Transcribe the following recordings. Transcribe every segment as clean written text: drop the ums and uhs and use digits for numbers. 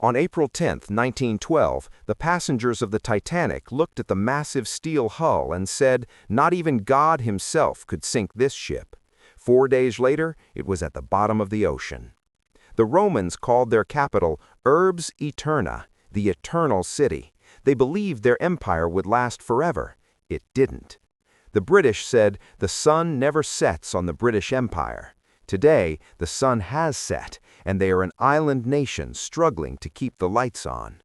On April 10, 1912, the passengers of the Titanic looked at the massive steel hull and said, "Not even God himself could sink this ship." 4 days later, it was at the bottom of the ocean. The Romans called their capital Urbs Aeterna, the eternal city. They believed their empire would last forever. It didn't. The British said the sun never sets on the British Empire. Today, the sun has set, and they are an island nation struggling to keep the lights on.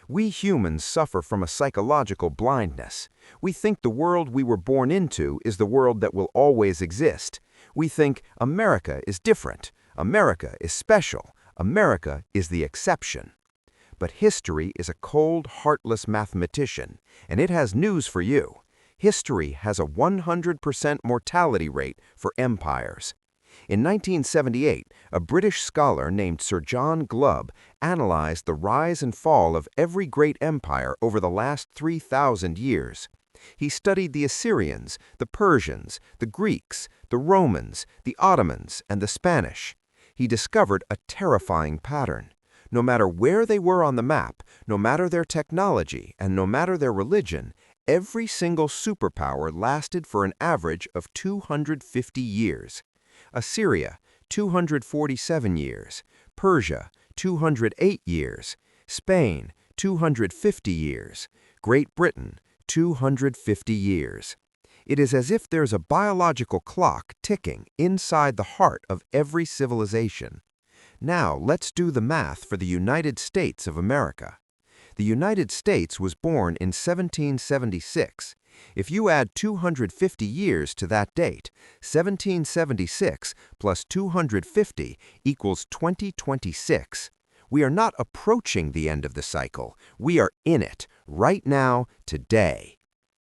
We humans suffer from a psychological blindness. We think the world we were born into is the world that will always exist. We think America is different, America is special, America is the exception. But history is a cold, heartless mathematician, and it has news for you. History has a 100% mortality rate for empires. In 1978, a British scholar named Sir John Glubb analyzed the rise and fall of every great empire over the last 3,000 years. He studied the Assyrians, the Persians, the Greeks, the Romans, the Ottomans, and the Spanish. He discovered a terrifying pattern. No matter where they were on the map, no matter their technology, and no matter their religion, every single superpower lasted for an average of 250 years. Assyria, 247 years. Persia, 208 years. Spain, 250 years. Great Britain, 250 years. It is as if there's a biological clock ticking inside the heart of every civilization. Now let's do the math for the United States of America. The United States was born in 1776. If you add 250 years to that date, 1776 plus 250 equals 2026. We are not approaching the end of the cycle. We are in it, right now, today.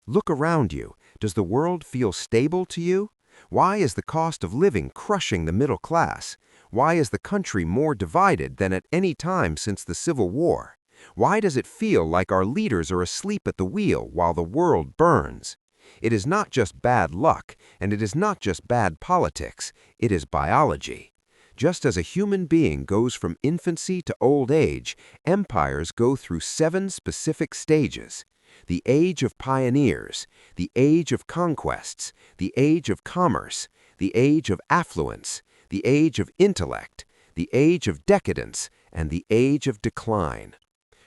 Look around you. Does the world feel stable to you? Why is the cost of living crushing the middle class? Why is the country more divided than at any time since the Civil War? Why does it feel like our leaders are asleep at the wheel while the world burns? It is not just bad luck, and it is not just bad politics. It is biology. Just as a human being goes from infancy to old age, empires go through 7 specific stages. The age of pioneers, the age of conquests, the age of commerce, the age of affluence, the age of intellect, the age of decadence, and the age of decline.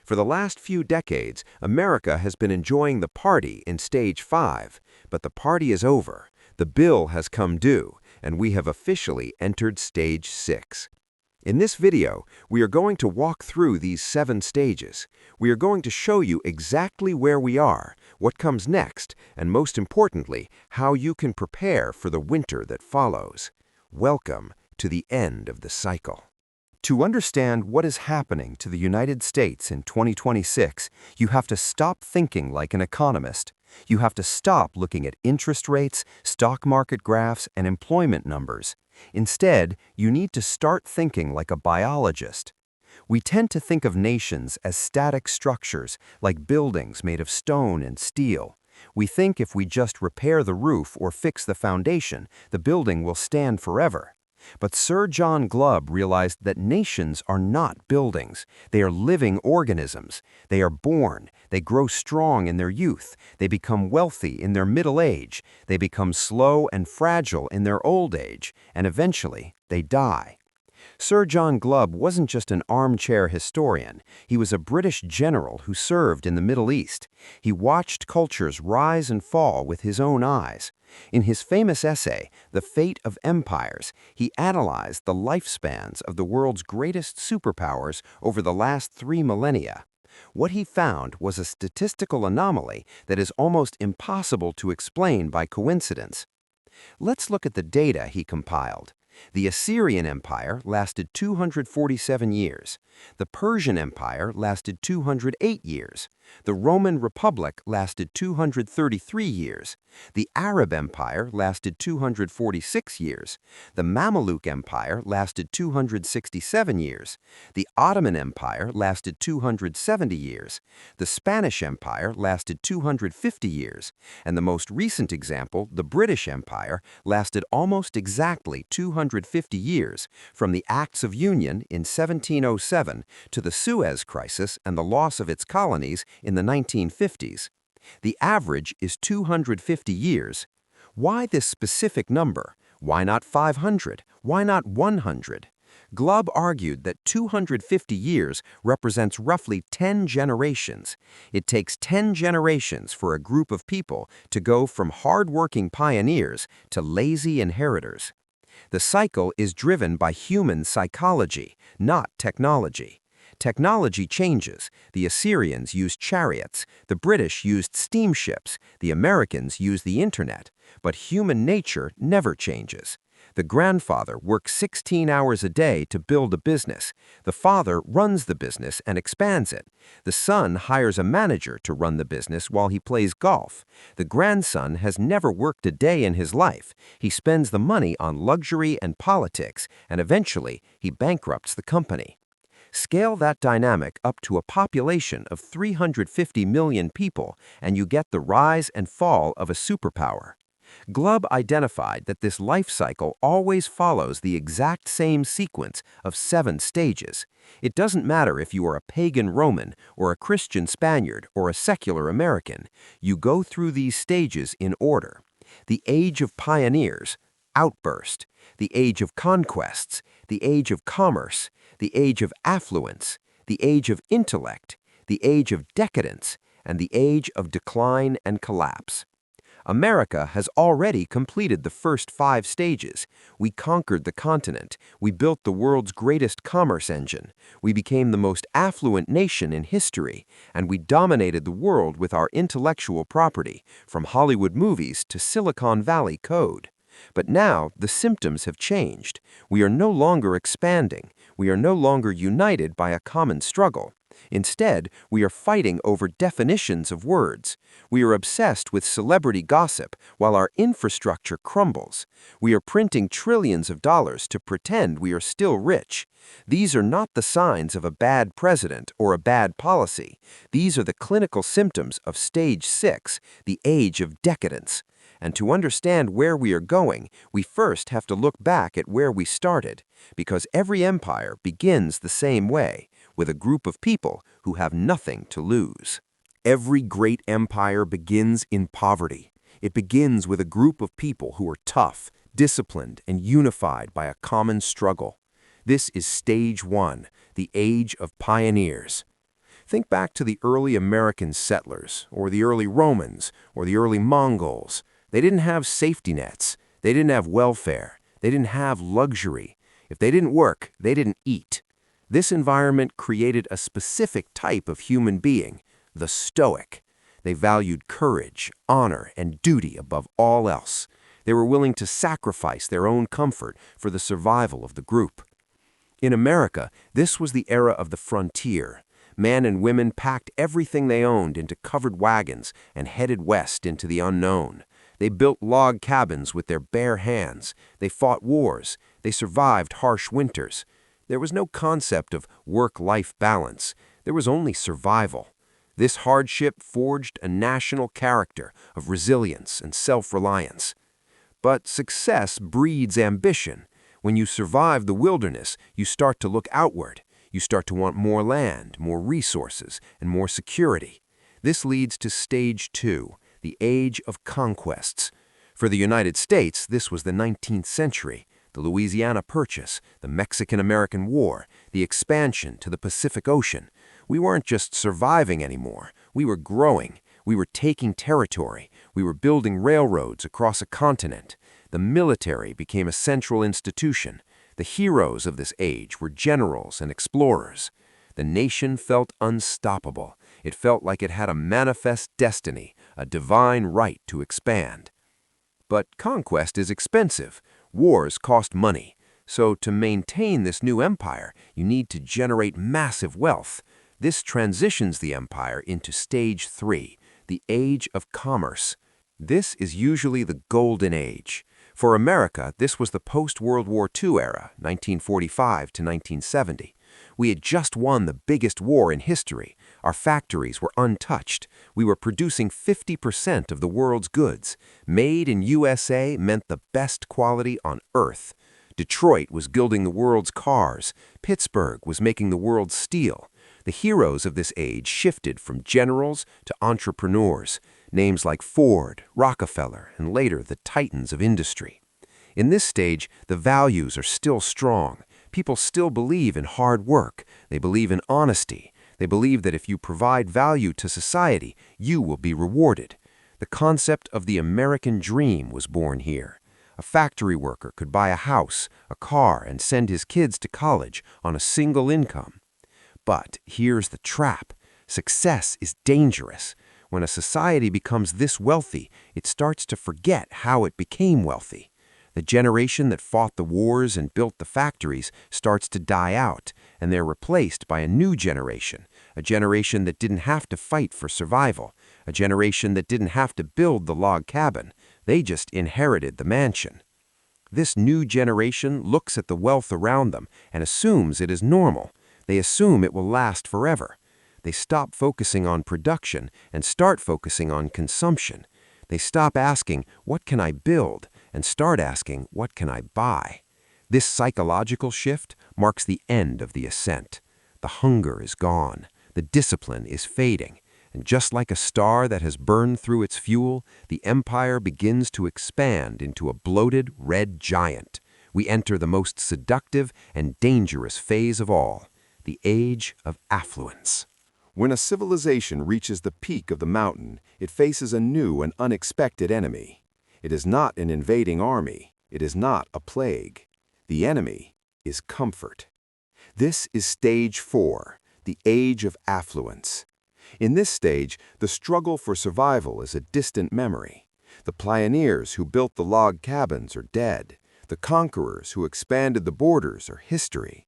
For the last few decades, America has been enjoying the party in stage 5, but the party is over, the bill has come due, and we have officially entered stage 6. In this video, we are going to walk through these 7 stages. We are going to show you exactly where we are, what comes next, and most importantly, how you can prepare for the winter that follows. Welcome to the end of the cycle. To understand what is happening to the United States in 2026, you have to stop thinking like an economist. You have to stop looking at interest rates, stock market graphs, and employment numbers. Instead, you need to start thinking like a biologist. We tend to think of nations as static structures, like buildings made of stone and steel. We think if we just repair the roof or fix the foundation, the building will stand forever. But Sir John Glubb realized that nations are not buildings. They are living organisms. They are born. They grow strong in their youth. They become wealthy in their middle age. They become slow and fragile in their old age. And eventually, they die. Sir John Glubb wasn't just an armchair historian. He was a British general who served in the Middle East. He watched cultures rise and fall with his own eyes. In his famous essay, The Fate of Empires, he analyzed the lifespans of the world's greatest superpowers over the last 3 millennia. What he found was a statistical anomaly that is almost impossible to explain by coincidence. Let's look at the data he compiled. The Assyrian Empire lasted 247 years. The Persian Empire lasted 208 years. The Roman Republic lasted 233 years. The Arab Empire lasted 246 years. The Mameluke Empire lasted 267 years. The Ottoman Empire lasted 270 years. The Spanish Empire lasted 250 years. And the most recent example, the British Empire, lasted almost exactly 250 250 years, from the Acts of Union in 1707 to the Suez Crisis and the loss of its colonies in the 1950s. The average is 250 years. Why this specific number? Why not 500? Why not 100? Glubb argued that 250 years represents roughly 10 generations. It takes 10 generations for a group of people to go from hard-working pioneers to lazy inheritors. The cycle is driven by human psychology, not technology. Technology changes. The Assyrians used chariots, the British used steamships, the Americans used the internet, but human nature never changes. The grandfather works 16 hours a day to build a business. The father runs the business and expands it. The son hires a manager to run the business while he plays golf. The grandson has never worked a day in his life. He spends the money on luxury and politics, and eventually he bankrupts the company. Scale that dynamic up to a population of 350 million people, and you get the rise and fall of a superpower. Glubb identified that this life cycle always follows the exact same sequence of 7 stages. It doesn't matter if you are a pagan Roman or a Christian Spaniard or a secular American. You go through these stages in order. The age of pioneers, outburst. The age of conquests, the age of commerce, the age of affluence, the age of intellect, the age of decadence, and the age of decline and collapse. America has already completed the first 5 stages. We conquered the continent. We built the world's greatest commerce engine. We became the most affluent nation in history, and we dominated the world with our intellectual property, from Hollywood movies to Silicon Valley code. But now the symptoms have changed. We are no longer expanding. We are no longer united by a common struggle. Instead, we are fighting over definitions of words. We are obsessed with celebrity gossip while our infrastructure crumbles. We are printing trillions of dollars to pretend we are still rich. These are not the signs of a bad president or a bad policy. These are the clinical symptoms of stage 6, the age of decadence. And to understand where we are going, we first have to look back at where we started, because every empire begins the same way, with a group of people who have nothing to lose. Every great empire begins in poverty. It begins with a group of people who are tough, disciplined, and unified by a common struggle. This is stage 1, the age of pioneers. Think back to the early American settlers, or the early Romans, or the early Mongols. They didn't have safety nets. They didn't have welfare. They didn't have luxury. If they didn't work, they didn't eat. This environment created a specific type of human being, the Stoic. They valued courage, honor, and duty above all else. They were willing to sacrifice their own comfort for the survival of the group. In America, this was the era of the frontier. Men and women packed everything they owned into covered wagons and headed west into the unknown. They built log cabins with their bare hands. They fought wars. They survived harsh winters. There was no concept of work-life balance. There was only survival. This hardship forged a national character of resilience and self-reliance. But success breeds ambition. When you survive the wilderness, you start to look outward. You start to want more land, more resources, and more security. This leads to stage 2, the age of conquests. For the United States, this was the 19th century. The Louisiana Purchase, the Mexican-American War, the expansion to the Pacific Ocean. We weren't just surviving anymore. We were growing. We were taking territory. We were building railroads across a continent. The military became a central institution. The heroes of this age were generals and explorers. The nation felt unstoppable. It felt like it had a manifest destiny, a divine right to expand. But conquest is expensive. Wars cost money. So to maintain this new empire, you need to generate massive wealth. This transitions the empire into stage 3, the age of commerce. This is usually the golden age. For America, this was the post-World War II era, 1945 to 1970. We had just won the biggest war in history. Our factories were untouched. We were producing 50% of the world's goods. Made in USA meant the best quality on Earth. Detroit was building the world's cars. Pittsburgh was making the world's steel. The heroes of this age shifted from generals to entrepreneurs, names like Ford, Rockefeller, and later the titans of industry. In this stage, the values are still strong. People still believe in hard work. They believe in honesty. They believe that if you provide value to society, you will be rewarded. The concept of the American dream was born here. A factory worker could buy a house, a car, and send his kids to college on a single income. But here's the trap. Success is dangerous. When a society becomes this wealthy, it starts to forget how it became wealthy. The generation that fought the wars and built the factories starts to die out, and they're replaced by a new generation, a generation that didn't have to fight for survival, a generation that didn't have to build the log cabin. They just inherited the mansion. This new generation looks at the wealth around them and assumes it is normal. They assume it will last forever. They stop focusing on production and start focusing on consumption. They stop asking, what can I build? And start asking, what can I buy? This psychological shift marks the end of the ascent. The hunger is gone. The discipline is fading. And just like a star that has burned through its fuel, the empire begins to expand into a bloated red giant. We enter the most seductive and dangerous phase of all, the age of affluence. When a civilization reaches the peak of the mountain, it faces a new and unexpected enemy. It is not an invading army. It is not a plague. The enemy is comfort. This is stage 4, the age of affluence. In this stage, the struggle for survival is a distant memory. The pioneers who built the log cabins are dead. The conquerors who expanded the borders are history.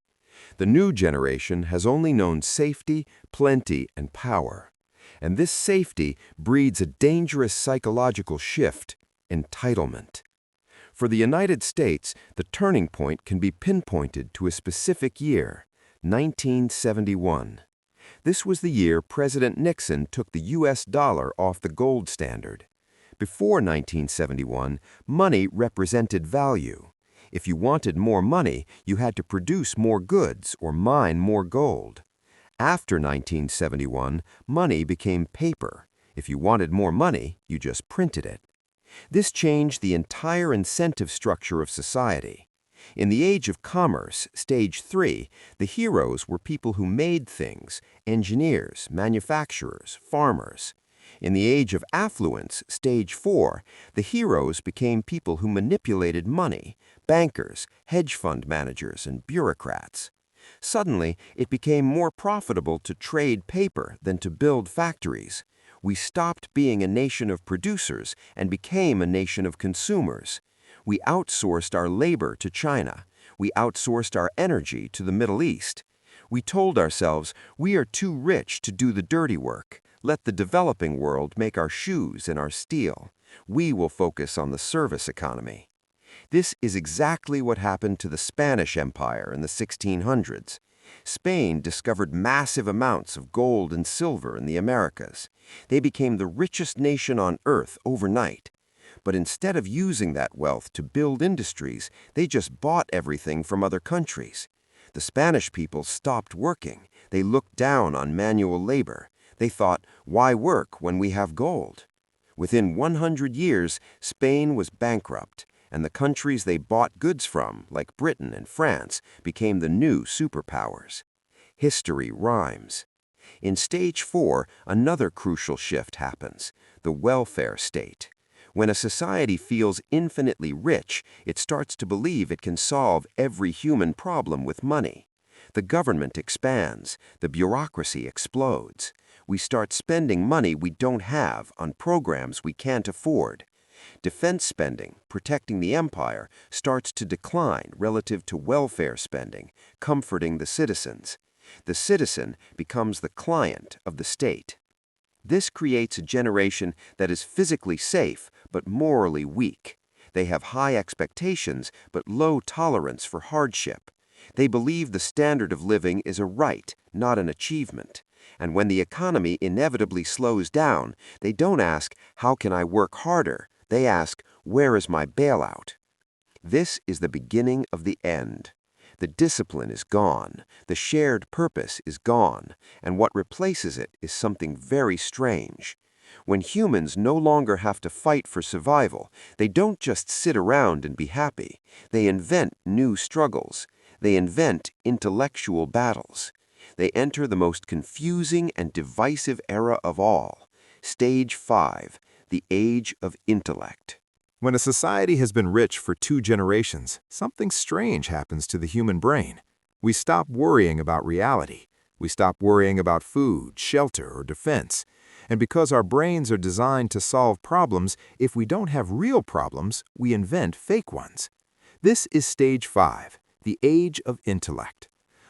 The new generation has only known safety, plenty, and power. And this safety breeds a dangerous psychological shift, entitlement. For the United States, the turning point can be pinpointed to a specific year, 1971. This was the year President Nixon took the U.S. dollar off the gold standard. Before 1971, money represented value. If you wanted more money, you had to produce more goods or mine more gold. After 1971, money became paper. If you wanted more money, you just printed it. This changed the entire incentive structure of society. In the age of commerce, stage 3, the heroes were people who made things, engineers, manufacturers, farmers. In the age of affluence, stage 4, the heroes became people who manipulated money, bankers, hedge fund managers, and bureaucrats. Suddenly, it became more profitable to trade paper than to build factories. We stopped being a nation of producers and became a nation of consumers. We outsourced our labor to China. We outsourced our energy to the Middle East. We told ourselves, we are too rich to do the dirty work. Let the developing world make our shoes and our steel. We will focus on the service economy. This is exactly what happened to the Spanish Empire in the 1600s. Spain discovered massive amounts of gold and silver in the Americas. They became the richest nation on earth overnight. But instead of using that wealth to build industries, they just bought everything from other countries. The Spanish people stopped working. They looked down on manual labor. They thought, why work when we have gold? Within 100 years, Spain was bankrupt, and the countries they bought goods from, like Britain and France, became the new superpowers. History rhymes. In stage 4, another crucial shift happens, the welfare state. When a society feels infinitely rich, it starts to believe it can solve every human problem with money. The government expands, the bureaucracy explodes. We start spending money we don't have on programs we can't afford. Defense spending, protecting the empire, starts to decline relative to welfare spending, comforting the citizens. The citizen becomes the client of the state. This creates a generation that is physically safe but morally weak. They have high expectations but low tolerance for hardship. They believe the standard of living is a right, not an achievement. And when the economy inevitably slows down, they don't ask, how can I work harder? They ask, where is my bailout? This is the beginning of the end. The discipline is gone, the shared purpose is gone, and what replaces it is something very strange. When humans no longer have to fight for survival, they don't just sit around and be happy. They invent new struggles. They invent intellectual battles. They enter the most confusing and divisive era of all, Stage 5, the Age of Intellect. When a society has been rich for 2 generations, something strange happens to the human brain. We stop worrying about reality. We stop worrying about food, shelter, or defense. And because our brains are designed to solve problems, if we don't have real problems, we invent fake ones. This is Stage 5, the Age of Intellect.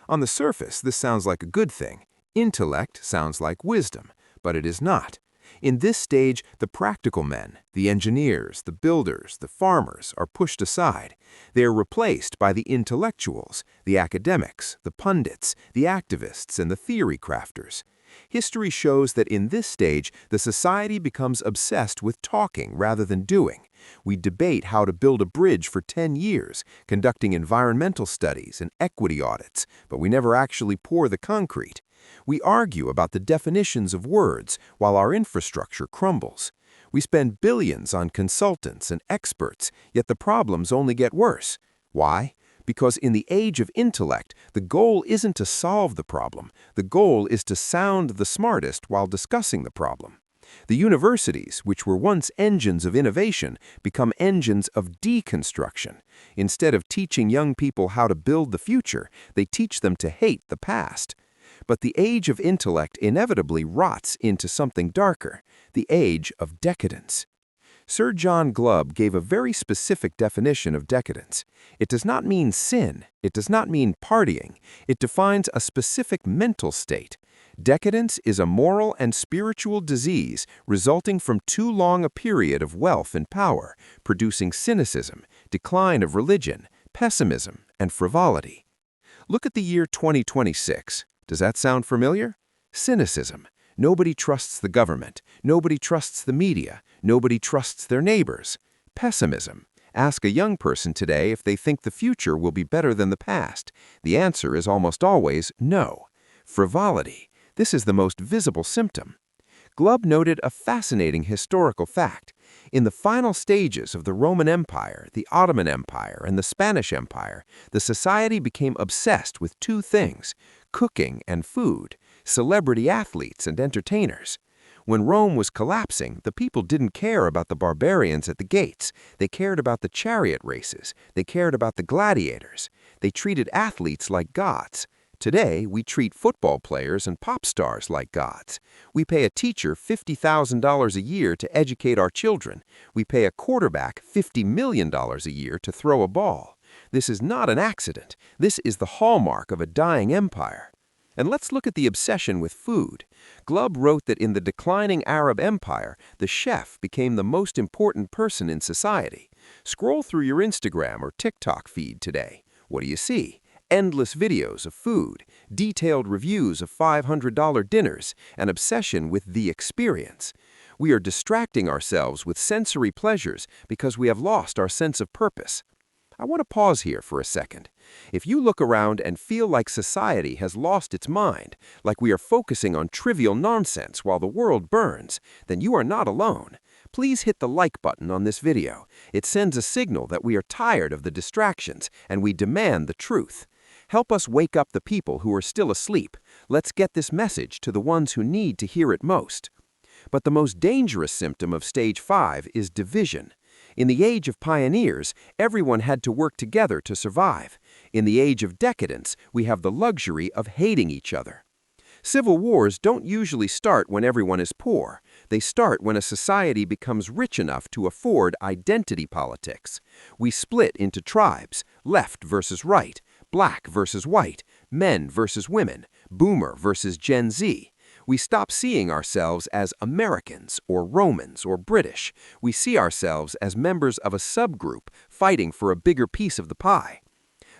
On the surface, this sounds like a good thing. Intellect sounds like wisdom, but it is not. In this stage, the practical men, the engineers, the builders, the farmers are pushed aside. They are replaced by the intellectuals, the academics, the pundits, the activists, and the theory crafters. History shows that in this stage, the society becomes obsessed with talking rather than doing. We debate how to build a bridge for 10 years, conducting environmental studies and equity audits, but we never actually pour the concrete. We argue about the definitions of words while our infrastructure crumbles. We spend billions on consultants and experts, yet the problems only get worse. Why? Because in the age of intellect, the goal isn't to solve the problem. The goal is to sound the smartest while discussing the problem. The universities, which were once engines of innovation, become engines of deconstruction. Instead of teaching young people how to build the future, they teach them to hate the past. But the age of intellect inevitably rots into something darker, the age of decadence. Sir John Glubb gave a very specific definition of decadence. It does not mean sin. It does not mean partying. It defines a specific mental state. Decadence is a moral and spiritual disease resulting from too long a period of wealth and power, producing cynicism, decline of religion, pessimism, and frivolity. Look at the year 2026. Does that sound familiar? Cynicism. Nobody trusts the government. Nobody trusts the media. Nobody trusts their neighbors. Pessimism. Ask a young person today if they think the future will be better than the past. The answer is almost always no. Frivolity. This is the most visible symptom. Glubb noted a fascinating historical fact. In the final stages of the Roman Empire, the Ottoman Empire, and the Spanish Empire, the society became obsessed with 2 things: cooking and food, celebrity athletes and entertainers. When Rome was collapsing, the people didn't care about the barbarians at the gates. They cared about the chariot races. They cared about the gladiators. They treated athletes like gods. Today, we treat football players and pop stars like gods. We pay a teacher $50,000 a year to educate our children. We pay a quarterback $50 million a year to throw a ball. This is not an accident. This is the hallmark of a dying empire. And let's look at the obsession with food. Glubb wrote that in the declining Arab Empire, the chef became the most important person in society. Scroll through your Instagram or TikTok feed today. What do you see? Endless videos of food, detailed reviews of $500 dinners, an obsession with the experience. We are distracting ourselves with sensory pleasures because we have lost our sense of purpose. I want to pause here for a second. If you look around and feel like society has lost its mind, like we are focusing on trivial nonsense while the world burns, then you are not alone. Please hit the like button on this video. It sends a signal that we are tired of the distractions and we demand the truth. Help us wake up the people who are still asleep. Let's get this message to the ones who need to hear it most. But the most dangerous symptom of Stage 5 is division. In the age of pioneers, everyone had to work together to survive. In the age of decadence, we have the luxury of hating each other. Civil wars don't usually start when everyone is poor. They start when a society becomes rich enough to afford identity politics. We split into tribes, left versus right, black versus white, men versus women, boomer versus Gen Z. We stop seeing ourselves as Americans or Romans or British. We see ourselves as members of a subgroup fighting for a bigger piece of the pie.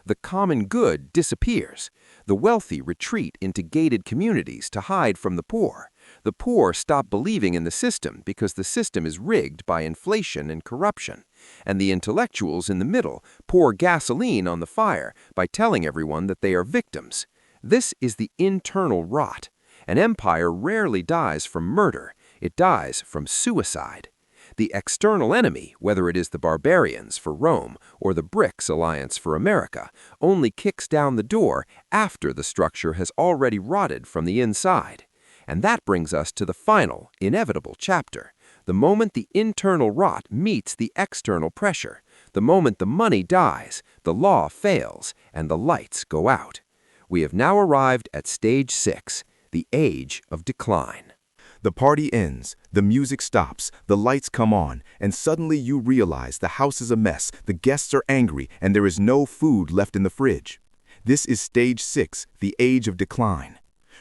The common good disappears. The wealthy retreat into gated communities to hide from the poor. The poor stop believing in the system because the system is rigged by inflation and corruption. and the intellectuals in the middle pour gasoline on the fire by telling everyone that they are victims. This is the internal rot. An empire rarely dies from murder, it dies from suicide. The external enemy, whether it is the barbarians for Rome or the BRICS alliance for America, only kicks down the door after the structure has already rotted from the inside. And that brings us to the final, inevitable chapter. The moment the internal rot meets the external pressure, the moment the money dies, the law fails, and the lights go out. We have now arrived at stage 6, the age of decline. The party ends, the music stops, the lights come on, and suddenly you realize the house is a mess, the guests are angry, and there is no food left in the fridge. This is stage 6, the age of decline.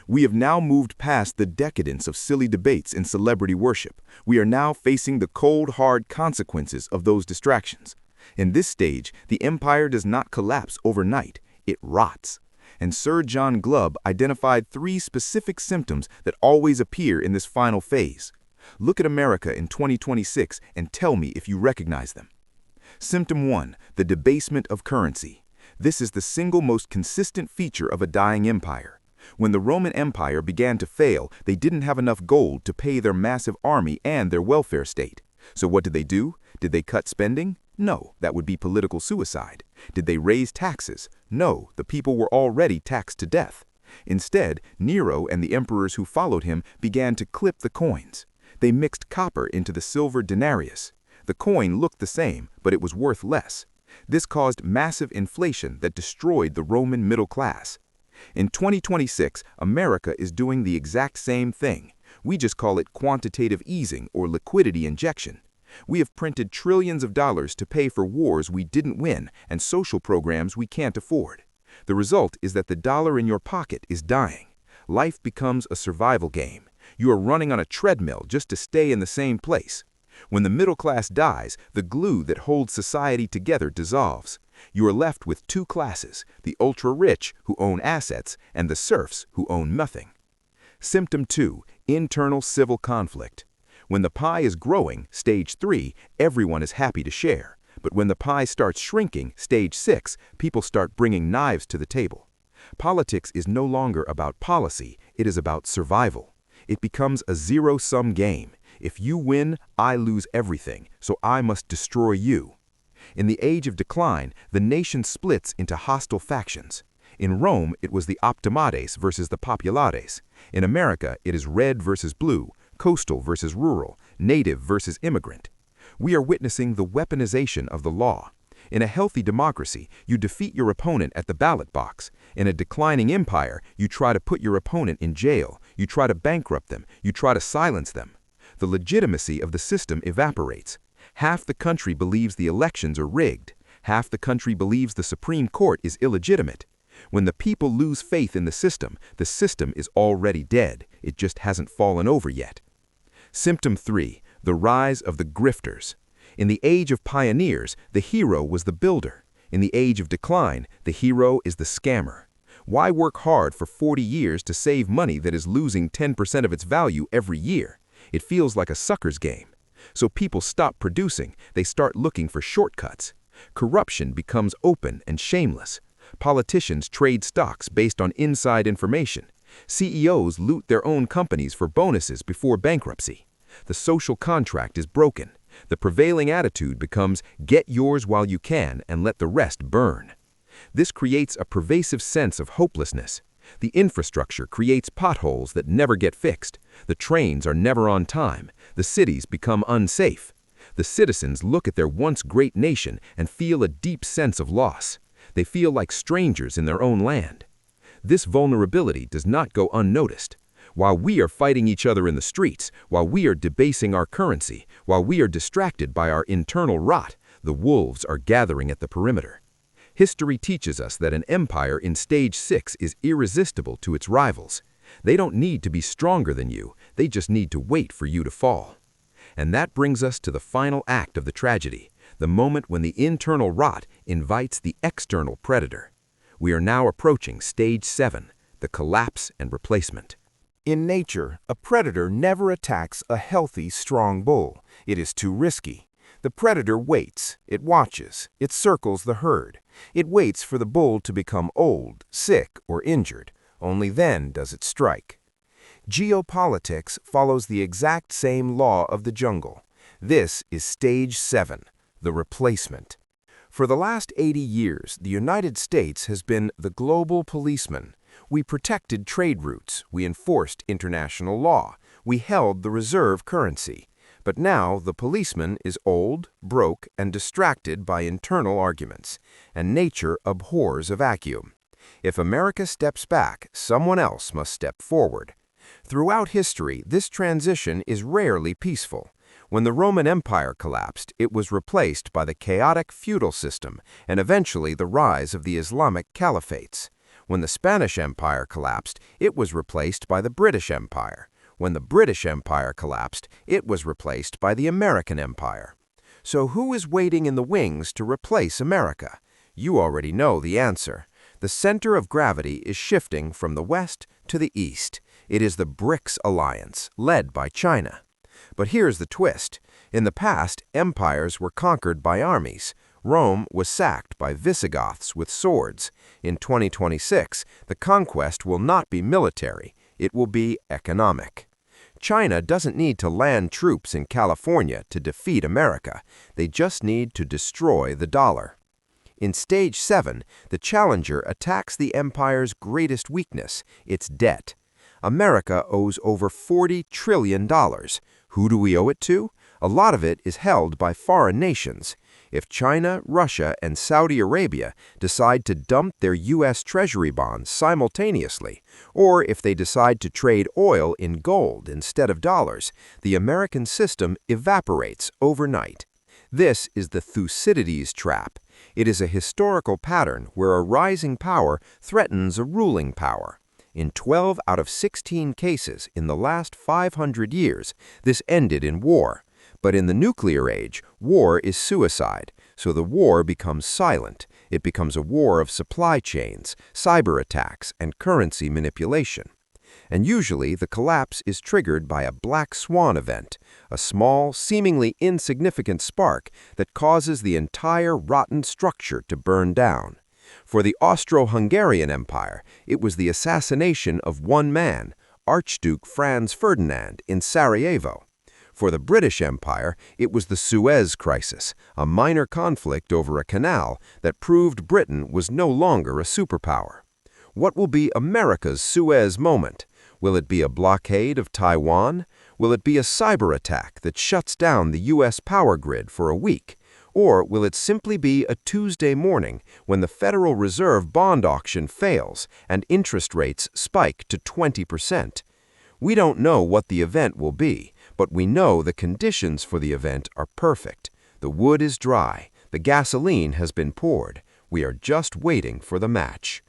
We have now moved past the decadence of silly debates and celebrity worship. We are now facing the cold, hard consequences of those distractions. In this stage, the empire does not collapse overnight, it rots. And Sir John Glubb identified 3 specific symptoms that always appear in this final phase. Look at America in 2026 and tell me if you recognize them. Symptom 1, the debasement of currency. This is the single most consistent feature of a dying empire. When the Roman Empire began to fail, they didn't have enough gold to pay their massive army and their welfare state. So what did they do? Did they cut spending? No, that would be political suicide. Did they raise taxes? No, the people were already taxed to death. Instead, Nero and the emperors who followed him began to clip the coins. They mixed copper into the silver denarius. The coin looked the same, but it was worth less. This caused massive inflation that destroyed the Roman middle class. In 2026, America is doing the exact same thing. We just call it quantitative easing or liquidity injection. We have printed trillions of dollars to pay for wars we didn't win and social programs we can't afford. The result is that the dollar in your pocket is dying. Life becomes a survival game. You are running on a treadmill just to stay in the same place. When the middle class dies, the glue that holds society together dissolves. You are left with 2 classes, the ultra-rich who own assets and the serfs who own nothing. Symptom 2, internal civil conflict. When the pie is growing, stage 3, everyone is happy to share. But when the pie starts shrinking, stage 6, people start bringing knives to the table. Politics is no longer about policy, it is about survival. It becomes a zero-sum game. If you win, I lose everything, so I must destroy you. In the age of decline, the nation splits into hostile factions. In Rome, it was the optimates versus the populares. In America, it is red versus blue, coastal versus rural, native versus immigrant. We are witnessing the weaponization of the law. In a healthy democracy, you defeat your opponent at the ballot box. In a declining empire, you try to put your opponent in jail, you try to bankrupt them, you try to silence them. The legitimacy of the system evaporates. Half the country believes the elections are rigged. Half the country believes the Supreme Court is illegitimate. When the people lose faith in the system is already dead. It just hasn't fallen over yet. Symptom 3, the rise of the grifters. In the age of pioneers, the hero was the builder. In the age of decline, the hero is the scammer. Why work hard for 40 years to save money that is losing 10% of its value every year? It feels like a sucker's game. So people stop producing, they start looking for shortcuts. Corruption becomes open and shameless. Politicians trade stocks based on inside information. CEOs loot their own companies for bonuses before bankruptcy. The social contract is broken. The prevailing attitude becomes, get yours while you can and let the rest burn. This creates a pervasive sense of hopelessness. The infrastructure creates potholes that never get fixed. The trains are never on time. The cities become unsafe. The citizens look at their once great nation and feel a deep sense of loss. They feel like strangers in their own land. This vulnerability does not go unnoticed. While we are fighting each other in the streets, while we are debasing our currency, while we are distracted by our internal rot, the wolves are gathering at the perimeter. History teaches us that an empire in stage 6 is irresistible to its rivals. They don't need to be stronger than you, they just need to wait for you to fall. And that brings us to the final act of the tragedy, the moment when the internal rot invites the external predator. We are now approaching stage 7, the collapse and replacement. In nature, a predator never attacks a healthy, strong bull. It is too risky. The predator waits, it watches, it circles the herd. It waits for the bull to become old, sick, or injured. Only then does it strike. Geopolitics follows the exact same law of the jungle. This is Stage 7, the replacement. For the last 80 years, the United States has been the global policeman. We protected trade routes, we enforced international law, we held the reserve currency. But now the policeman is old, broke, and distracted by internal arguments, and nature abhors a vacuum. If America steps back, someone else must step forward. Throughout history, this transition is rarely peaceful. When the Roman Empire collapsed, it was replaced by the chaotic feudal system and eventually the rise of the Islamic caliphates. When the Spanish Empire collapsed, it was replaced by the British Empire. When the British Empire collapsed, it was replaced by the American Empire. So who is waiting in the wings to replace America? You already know the answer. The center of gravity is shifting from the west to the east. It is the BRICS alliance, led by China. But here's the twist. In the past, empires were conquered by armies. Rome was sacked by Visigoths with swords. In 2026, the conquest will not be military. It will be economic. China doesn't need to land troops in California to defeat America. They just need to destroy the dollar. In Stage 7, the challenger attacks the empire's greatest weakness, its debt. America owes over $40 trillion. Who do we owe it to? A lot of it is held by foreign nations. If China, Russia, and Saudi Arabia decide to dump their U.S. Treasury bonds simultaneously, or if they decide to trade oil in gold instead of dollars, the American system evaporates overnight. This is the Thucydides trap. It is a historical pattern where a rising power threatens a ruling power. In 12 out of 16 cases in the last 500 years, this ended in war. But in the nuclear age, war is suicide, so the war becomes silent. It becomes a war of supply chains, cyber attacks, and currency manipulation. And usually the collapse is triggered by a black swan event, a small, seemingly insignificant spark that causes the entire rotten structure to burn down. For the Austro-Hungarian Empire, it was the assassination of one man, Archduke Franz Ferdinand, in Sarajevo. For the British Empire, it was the Suez Crisis, a minor conflict over a canal that proved Britain was no longer a superpower. What will be America's Suez moment? Will it be a blockade of Taiwan? Will it be a cyber attack that shuts down the U.S. power grid for a week? Or will it simply be a Tuesday morning when the Federal Reserve bond auction fails and interest rates spike to 20%? We don't know what the event will be, but we know the conditions for the event are perfect. The wood is dry, the gasoline has been poured. We are just waiting for the match.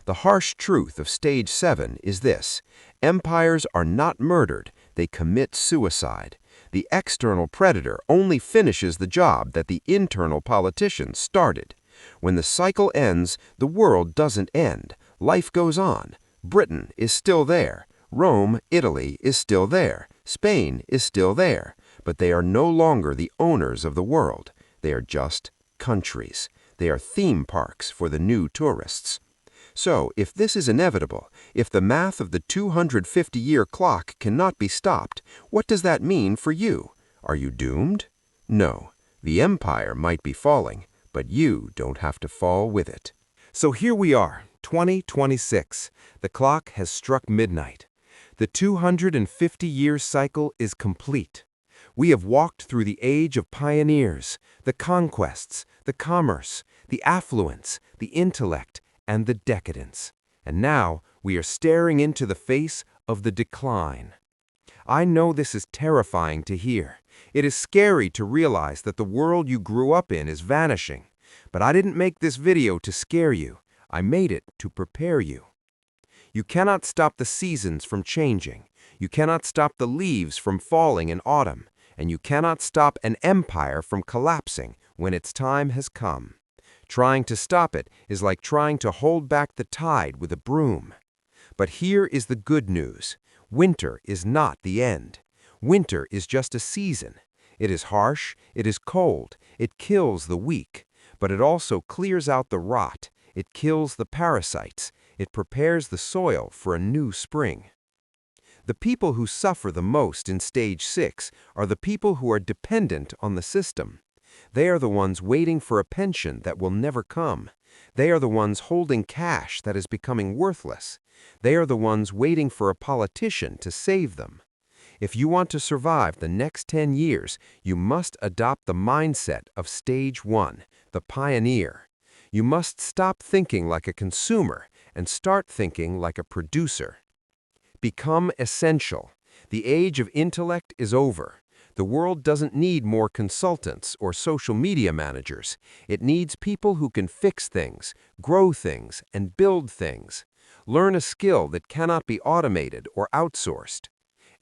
The harsh truth of Stage 7 is this: empires are not murdered, they commit suicide. The external predator only finishes the job that the internal politicians started. When the cycle ends, the world doesn't end. Life goes on. Britain is still there. Rome, Italy is still there. Spain is still there. But they are no longer the owners of the world. They are just countries. They are theme parks for the new tourists. So, if this is inevitable, if the math of the 250-year clock cannot be stopped, what does that mean for you? Are you doomed? No. The empire might be falling, but you don't have to fall with it. So here we are, 2026. The clock has struck midnight. The 250-year cycle is complete. We have walked through the age of pioneers, the conquests, the commerce, the affluence, the intellect, and the decadence. And now we are staring into the face of the decline. I know this is terrifying to hear. It is scary to realize that the world you grew up in is vanishing. But I didn't make this video to scare you. I made it to prepare you. You cannot stop the seasons from changing. You cannot stop the leaves from falling in autumn. And you cannot stop an empire from collapsing when its time has come. Trying to stop it is like trying to hold back the tide with a broom. But here is the good news. Winter is not the end. Winter is just a season. It is harsh, it is cold, it kills the weak, but it also clears out the rot, it kills the parasites, it prepares the soil for a new spring. The people who suffer the most in stage 6 are the people who are dependent on the system. They are the ones waiting for a pension that will never come. They are the ones holding cash that is becoming worthless. They are the ones waiting for a politician to save them. If you want to survive the next 10 years, you must adopt the mindset of stage 1, the pioneer. You must stop thinking like a consumer and start thinking like a producer. Become essential. The age of intellect is over. The world doesn't need more consultants or social media managers. It needs people who can fix things, grow things, and build things. Learn a skill that cannot be automated or outsourced.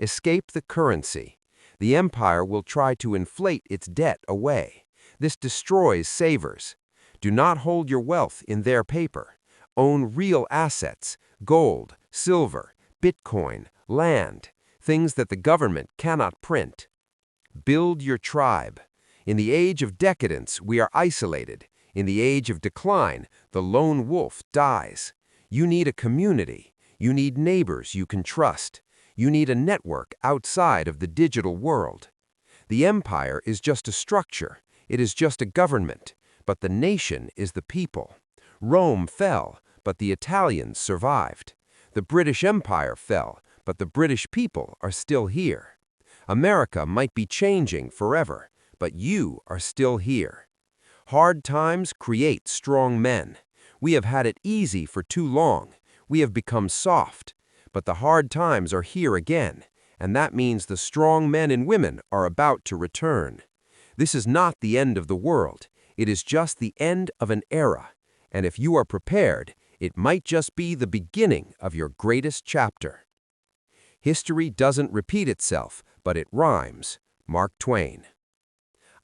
Escape the currency. The empire will try to inflate its debt away. This destroys savers. Do not hold your wealth in their paper. Own real assets, gold, silver, Bitcoin, land, things that the government cannot print. Build your tribe. In the age of decadence, we are isolated. In the age of decline, the lone wolf dies. You need a community. You need neighbors you can trust. You need a network outside of the digital world. The empire is just a structure. It is just a government. But the nation is the people. Rome fell, but the Italians survived. The British Empire fell, but the British people are still here. America might be changing forever, but you are still here. Hard times create strong men. We have had it easy for too long. We have become soft. But the hard times are here again, and that means the strong men and women are about to return. This is not the end of the world. It is just the end of an era. And if you are prepared, it might just be the beginning of your greatest chapter. History doesn't repeat itself, but it rhymes. Mark Twain.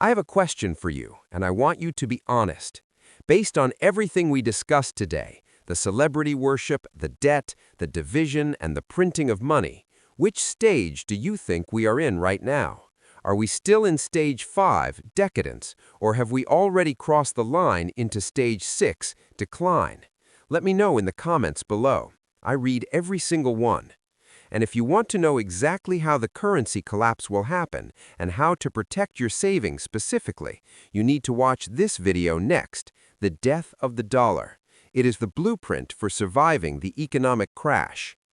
I have a question for you, and I want you to be honest. Based on everything we discussed today, the celebrity worship, the debt, the division, and the printing of money, which stage do you think we are in right now? Are we still in stage 5, decadence, or have we already crossed the line into stage 6, decline? Let me know in the comments below. I read every single one. And if you want to know exactly how the currency collapse will happen and how to protect your savings specifically, you need to watch this video next, The Death of the Dollar. It is the blueprint for surviving the economic crash.